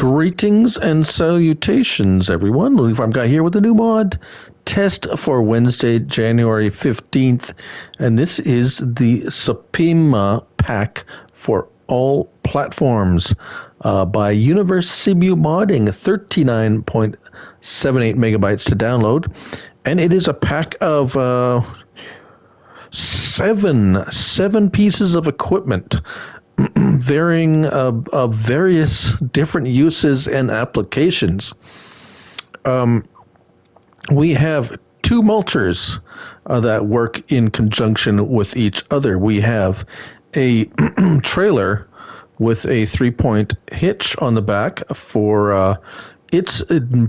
Greetings and salutations, everyone. Louis Farm Guy here with a new mod test for Wednesday, January 15th. And this is the Sopema Pack for all platforms by Univers Simu modding, 39.78 megabytes to download. And it is a pack of seven pieces of equipment, varying of various different uses and applications. We have two mulchers that work in conjunction with each other. We have a trailer with a 3-point hitch on the back for its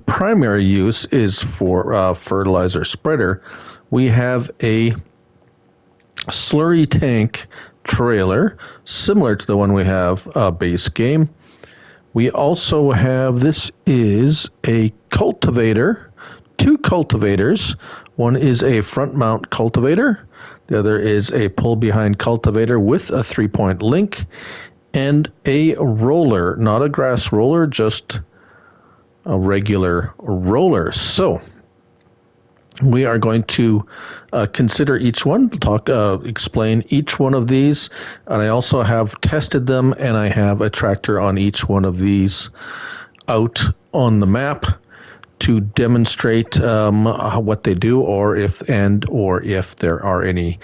primary use is for fertilizer spreader. We have a slurry tank trailer, similar to the one we have base game. We also have, this is a cultivator, two cultivators. One is a front mount cultivator. The other is a pull behind cultivator with a 3-point link, and a roller, not a grass roller, just a regular roller. So we are going to consider each one, explain each one of these, and I also have tested them, and I have a tractor on each one of these out on the map to demonstrate what they do, or if there are any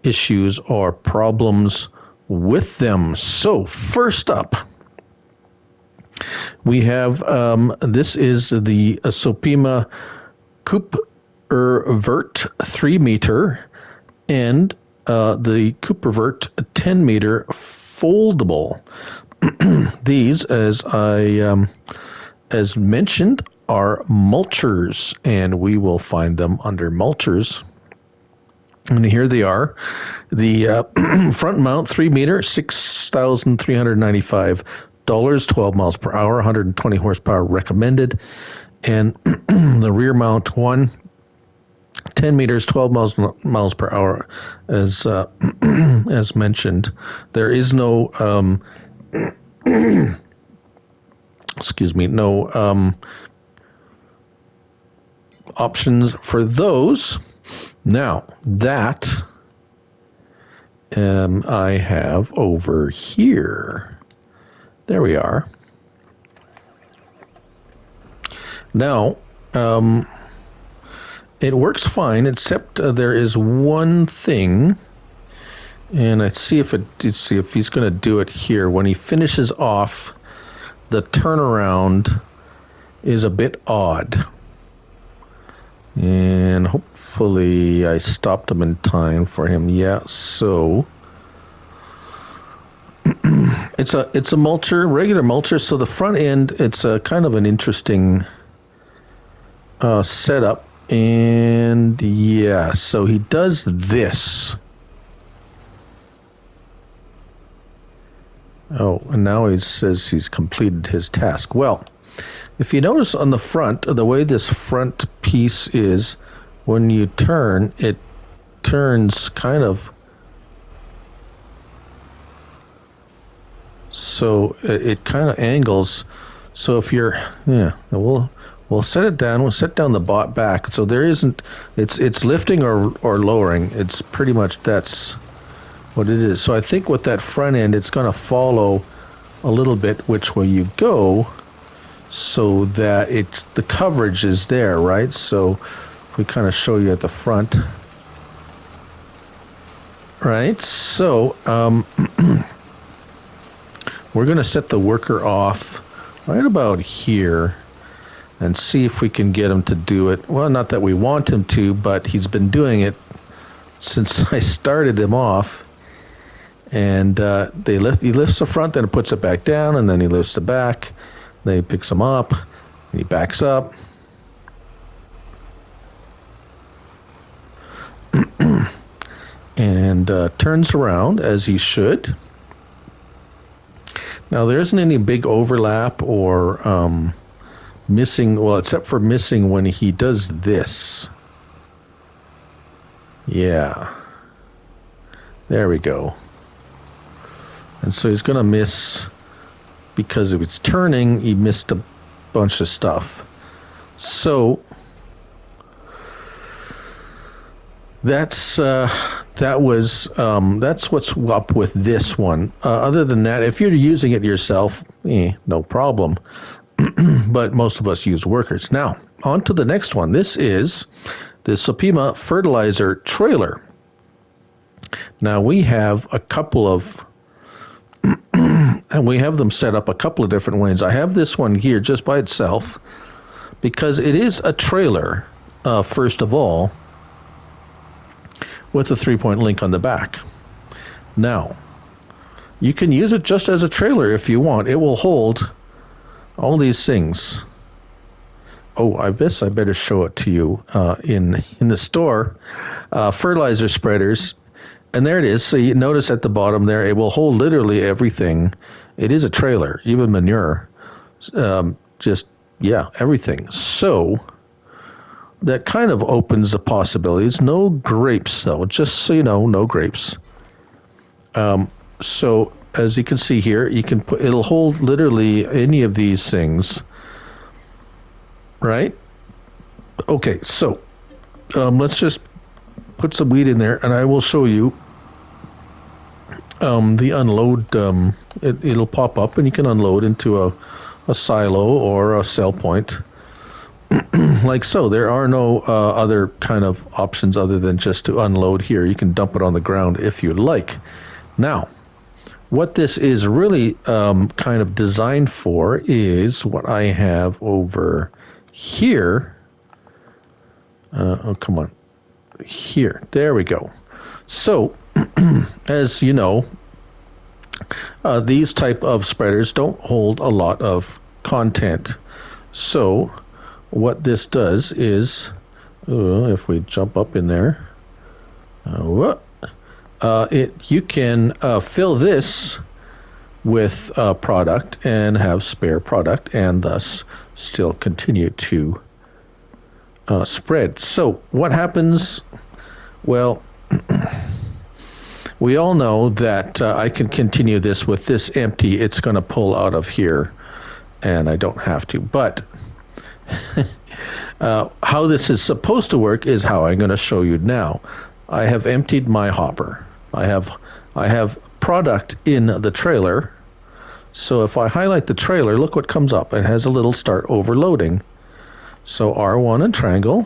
issues or problems with them. So first up, we have this is the Supima Vert 3 meter and the Vert 10 meter foldable. These, as mentioned, are mulchers, and we will find them under mulchers. And here they are. The front mount 3 meter, $6,395, 12 miles per hour, 120 horsepower recommended. And the rear mount one, 10 meters, 12 miles per hour, as mentioned. There is no options for those. Now that I have over here. There we are. Now it works fine, except there is one thing, and let's see if he's going to do it here. When he finishes off, the turnaround is a bit odd, and hopefully I stopped him in time for him. Yeah, so it's a mulcher, regular mulcher. So the front end, it's a kind of an interesting setup. And yeah, so he does this. Oh, and now he says he's completed his task. Well, if you notice on the front, the way this front piece is, when you turn, it turns kind of, so it kind of angles. So if you're, we'll set it down. We'll set down the back. So there isn't, it's lifting or lowering. It's pretty much, that's what it is. So I think with that front end, it's going to follow a little bit which way you go, so that the coverage is there, right? So if we kind of show you at the front, right? So we're going to set the worker off right about here and see if we can get him to do it. Well, not that we want him to, but he's been doing it since I started him off. And he lifts the front, then he puts it back down, and then he lifts the back. Then he picks him up, and he backs up. And turns around, as he should. Now, there isn't any big overlap or missing, well, except for missing when he does this. Yeah. There we go. And so he's going to miss because if it's turning, you missed a bunch of stuff. So that's what's up with this one. Other than that, if you're using it yourself, no problem. But most of us use workers. Now, on to the next one. This is the Supima fertilizer trailer. Now we have a couple of, and we have them set up a couple of different ways. I have this one here just by itself because it is a trailer, first of all, with a 3-point link on the back. Now, you can use it just as a trailer if you want. It will hold all these things. Oh, I guess I better show it to you in the store. Fertilizer spreaders. And there it is. So you notice at the bottom there, it will hold literally everything. It is a trailer, even manure. Everything. So that kind of opens the possibilities. No grapes, though. Just so you know, no grapes. So as you can see here, it'll hold literally any of these things. Right? Okay, so let's just put some wheat in there, and I will show you the unload. It'll pop up, and you can unload into a silo or a sell point, like so. There are no other kind of options other than just to unload here. You can dump it on the ground if you like. Now, what this is really kind of designed for is what I have over here. Come on. Here. There we go. So, as you know, these type of spreaders don't hold a lot of content. So, what this does is, if we jump up in there, you can fill this with product and have spare product, and thus still continue to spread. So what happens? Well, we all know that I can continue this with this empty. It's going to pull out of here, and I don't have to. But how this is supposed to work is how I'm going to show you now. I have emptied my hopper. I have product in the trailer. So if I highlight the trailer, look what comes up. It has a little start overloading. So R1 and triangle.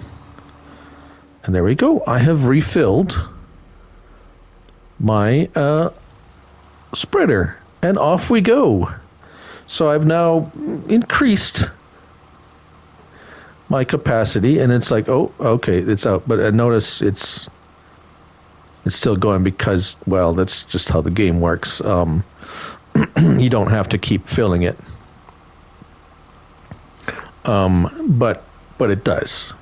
And there we go. I have refilled my spreader. And off we go. So I've now increased my capacity. And it's like, oh, okay, it's out. But notice it's still going because, well, that's just how the game works. You don't have to keep filling it. But it does.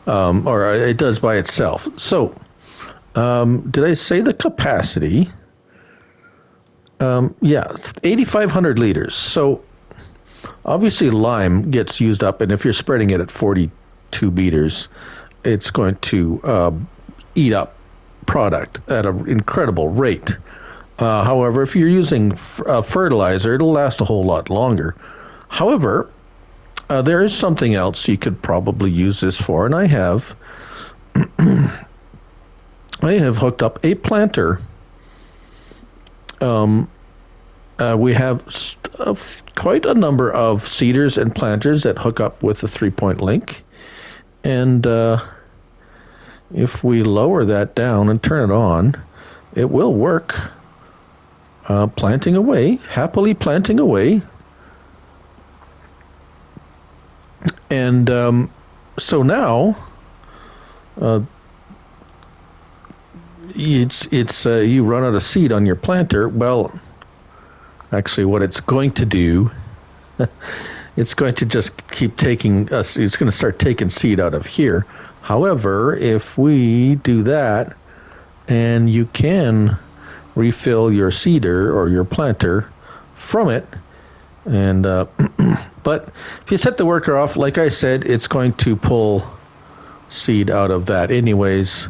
Or it does by itself. So, did I say the capacity? Yeah, 8,500 liters. So, obviously lime gets used up, and if you're spreading it at 42 meters, it's going to eat up product at an incredible rate. However, if you're using fertilizer, it'll last a whole lot longer. However, there is something else you could probably use this for, and I have hooked up a planter. We have quite a number of seeders and planters that hook up with the 3-point link, and if we lower that down and turn it on, it will work. Planting away, happily planting away. And so now, you run out of seed on your planter. Well, actually, what it's going to do, it's going to just keep taking us. It's going to start taking seed out of here. However, if we do that, and you can refill your seeder or your planter from it, and but if you set the worker off, like I said, it's going to pull seed out of that anyways.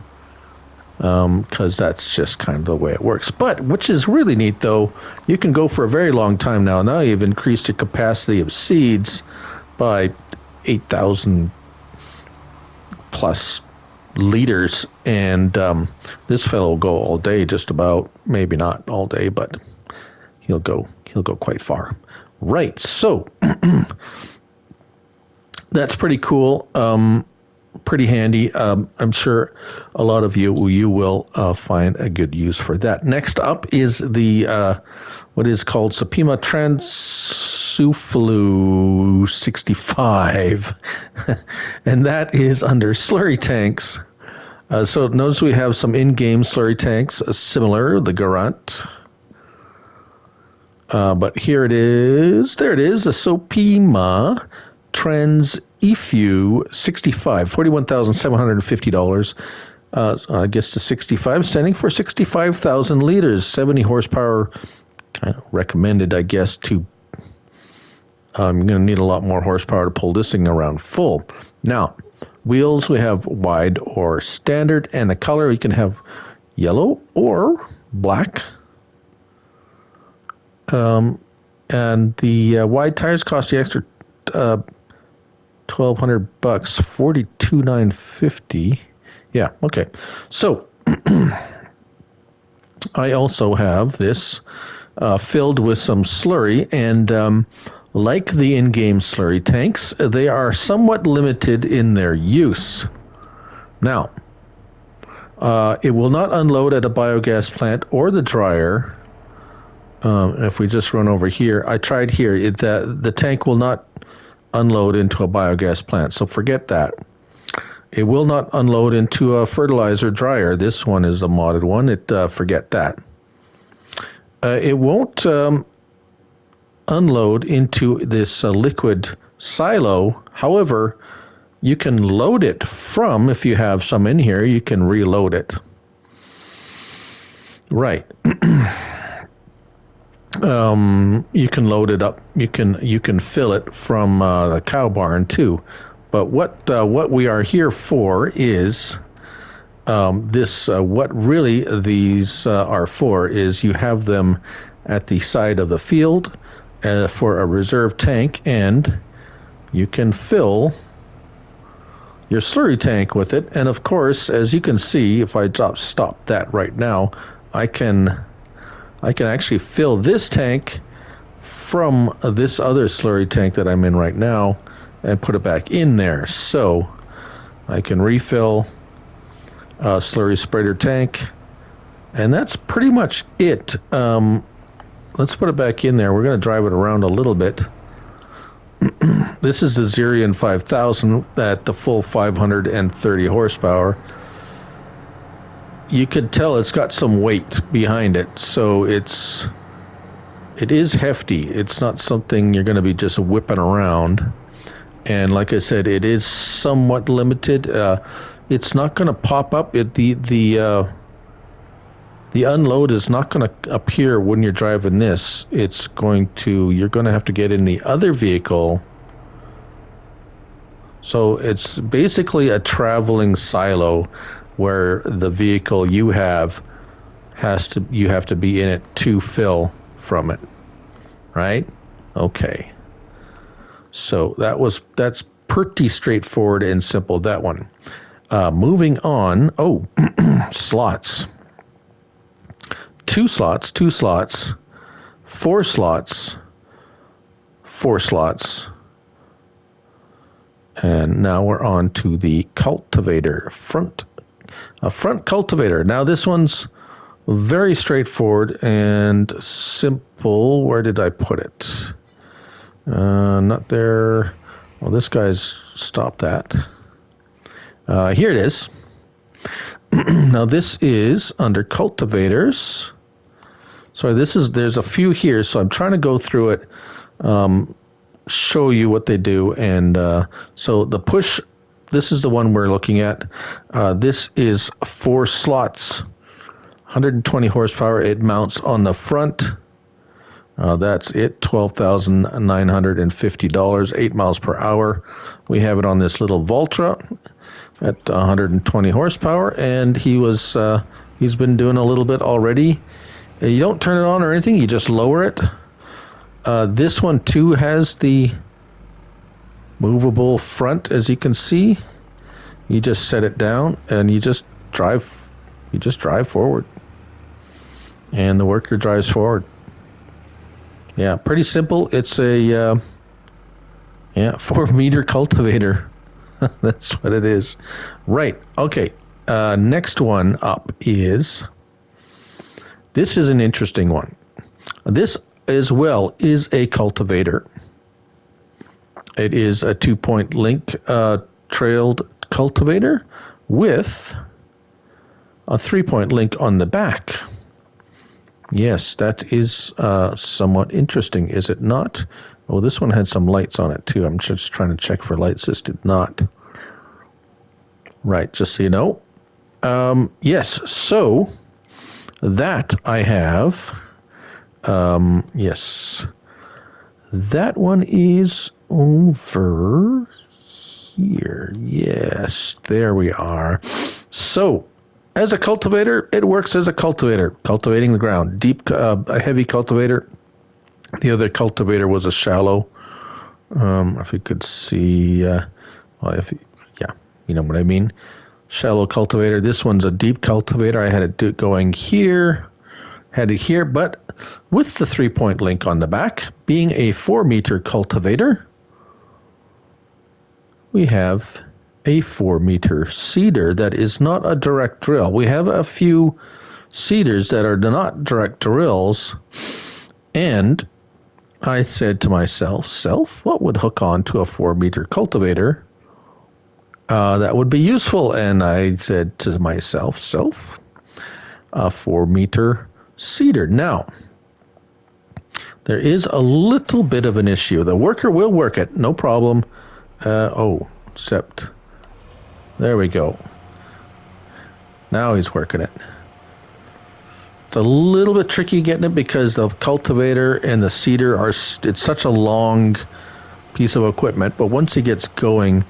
because that's just kind of the way it works. But which is really neat, though, you can go for a very long time now. Now you've increased the capacity of seeds by 8,000 plus liters, and this fellow will go all day, just about. Maybe not all day, but he'll go quite far. Right, so that's pretty cool. Pretty handy. I'm sure a lot of you will find a good use for that. Next up is the what is called Supima Transuflu 65, and that is under Slurry Tanks. So notice we have some in-game Slurry Tanks, similar, the Garant. But here it is. There it is, the Sopema Transuflu 65, $41,750. I guess the 65 standing for 65,000 liters, 70 horsepower. Kind of recommended, I guess, to. I'm going to need a lot more horsepower to pull this thing around full. Now, wheels we have wide or standard, and the color you can have yellow or black. And the wide tires cost you extra $1,200, $42,950. Yeah, okay. So I also have this filled with some slurry, and like the in-game Slurry Tanks, they are somewhat limited in their use. Now, it will not unload at a biogas plant or the dryer. If we just run over here, I tried here, the tank will not unload into a biogas plant, so forget that. It will not unload into a fertilizer dryer. This one is a modded one. Forget that. It won't unload into this liquid silo. However, you can load it from, if you have some in here, you can reload it. Right. You can load it up. You can fill it from the cow barn too. But what we are here for is this. What really these are for is you have them at the side of the field for a reserve tank, and you can fill your slurry tank with it. And of course, as you can see, if I stop that right now, I can actually fill this tank from this other slurry tank that I'm in right now and put it back in there. So I can refill a slurry spreader tank, and that's pretty much it. Let's put it back in there. We're going to drive it around a little bit. This is the Xerion 5000 at the full 530 horsepower. You could tell it's got some weight behind it, so it is hefty. It's not something you're going to be just whipping around. And like I said, it is somewhat limited. It's not going to pop up. The unload is not going to appear when you're driving this. You're going to have to get in the other vehicle. So it's basically a traveling silo where the vehicle you have to be in it to fill from it, right? Okay. So that's pretty straightforward and simple, that one. Moving on. Oh, slots. 2 slots, 2 slots, 4 slots, 4 slots. And now we're on to the cultivator, front cultivator. Now this one's very straightforward and simple. Where did I put it? Not there. Well, this guy's stopped that. Here it is. Now this is under cultivators. So there's a few here, so I'm trying to go through it, show you what they do. And so the push, this is the one we're looking at. This is 4 slots, 120 horsepower. It mounts on the front. That's it, $12,950, 8 miles per hour. We have it on this little Valtra at 120 horsepower, and he's been doing a little bit already. You don't turn it on or anything, you just lower it. This one too has the movable front, as you can see. You just set it down and you just drive forward. And the worker drives forward. Yeah, pretty simple. It's a 4-meter cultivator. That's what it is. Right. Okay. Next one up is, this is an interesting one. This as well is a cultivator. It is a 2-point link trailed cultivator with a 3-point link on the back. Yes, that is somewhat interesting, is it not? Oh, this one had some lights on it too. I'm just trying to check for lights. This did not. Right, just so you know. Yes, so that I have. Yes, that one is over here. Yes, there we are. So, as a cultivator, it works as a cultivator, cultivating the ground. A heavy cultivator. The other cultivator was a shallow. If you could see, you know what I mean. Shallow cultivator. This one's a deep cultivator. I had it going here, had it here, but with the 3-point link on the back, being a 4-meter cultivator, we have a 4-meter seeder that is not a direct drill. We have a few seeders that are not direct drills, and I said to myself, what would hook on to a 4-meter cultivator that would be useful? And I said to myself, a 4-meter seeder. Now, there is a little bit of an issue. The worker will work it, no problem. Except, there we go. Now he's working it. It's a little bit tricky getting it because the cultivator and the seeder it's such a long piece of equipment, but once he gets going,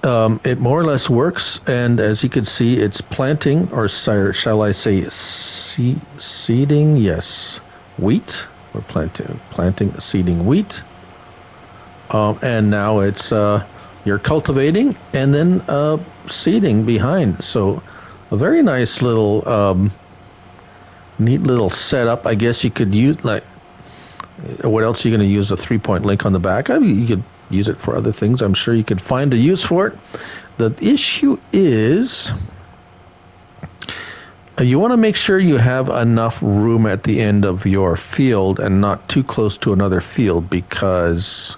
it more or less works. And as you can see, it's planting, or shall I say seeding? Yes, wheat. We're planting, seeding wheat. And now it's you're cultivating and then seeding behind. So a very nice little neat little setup. I guess you could use, like, what else are you going to use a 3-point link on the back? I mean, you could use it for other things. I'm sure you could find a use for it. The issue is you want to make sure you have enough room at the end of your field and not too close to another field, because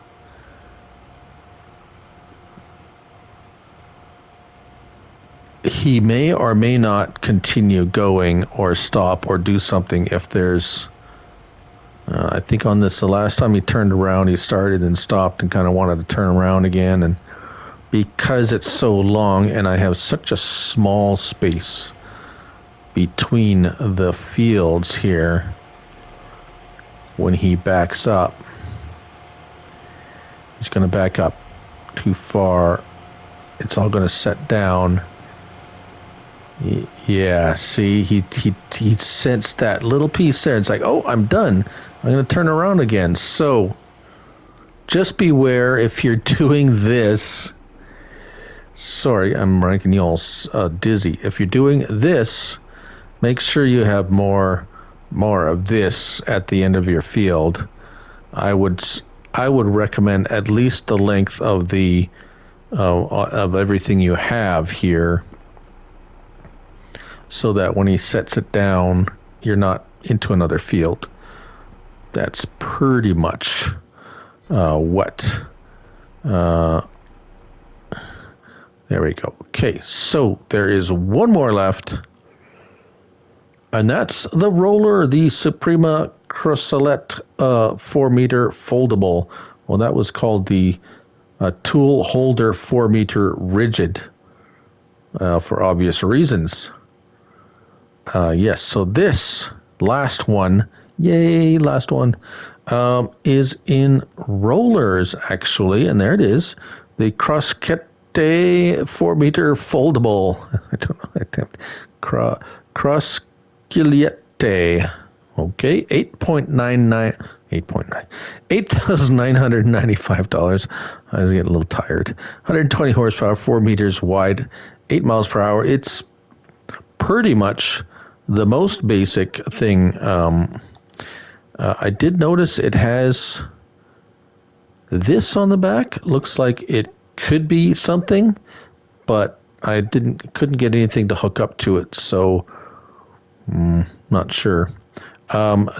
he may or may not continue going or stop or do something if there's, I think on this, the last time he turned around, he started and stopped and kind of wanted to turn around again. And because it's so long and I have such a small space between the fields here, when he backs up, he's going to back up too far. It's all going to set down. Yeah, see, he sensed that little piece there. It's like, oh, I'm done. I'm going to turn around again. So just beware if you're doing this. Sorry, I'm making you all dizzy. If you're doing this, make sure you have more of this at the end of your field. I would recommend at least the length of the of everything you have here, so that when he sets it down, you're not into another field. That's pretty much what. There we go. Okay, so there is one more left, and that's the roller, the Supima Croisette 4-meter foldable. Well, that was called the tool holder 4-meter rigid for obvious reasons. Yes, so this last one, yay, last one, is in rollers, actually, and there it is, the Croisette a 4-meter foldable. I don't know. Crosculete. Okay, 8,995 dollars. I was getting a little tired. 120 horsepower, 4 meters wide, 8 miles per hour. It's pretty much the most basic thing. I did notice it has this on the back. Looks like it could be something, but I couldn't get anything to hook up to it, so not sure.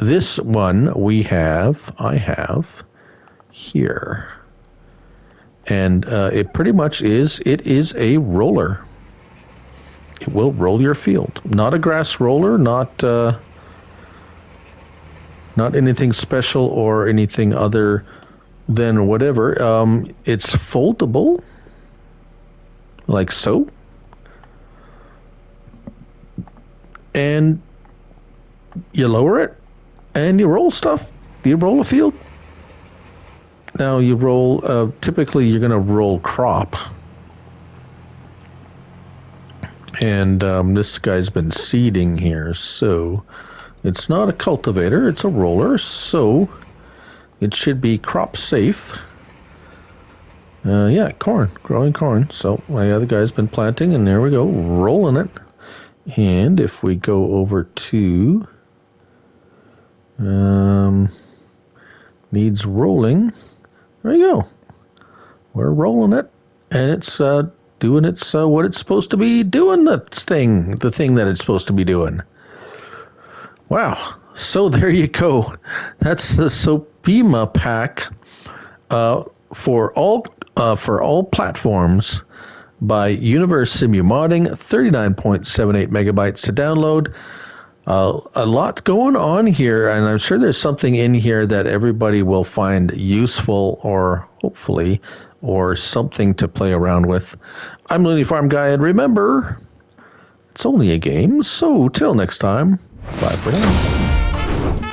This one I have here, and it pretty much is. It is a roller. It will roll your field. Not a grass roller. Not anything special or anything other than whatever. It's foldable, like so, and you lower it, and you roll stuff. You roll a field. Now you roll, typically you're going to roll crop. And this guy's been seeding here, so it's not a cultivator, it's a roller, so it should be crop safe. Yeah, growing corn. So my other guy's been planting, and there we go, rolling it. And if we go over to needs rolling, there you go. We're rolling it, and it's doing its what it's supposed to be doing. The thing that it's supposed to be doing. Wow. So there you go. That's the Sopema Pack for all platforms by Univers Simu Modding. 39.78 megabytes to download. A lot going on here, and I'm sure there's something in here that everybody will find useful, or hopefully, or something to play around with. I'm Looney Farm Guy, and remember, it's only a game, so till next time, bye for now.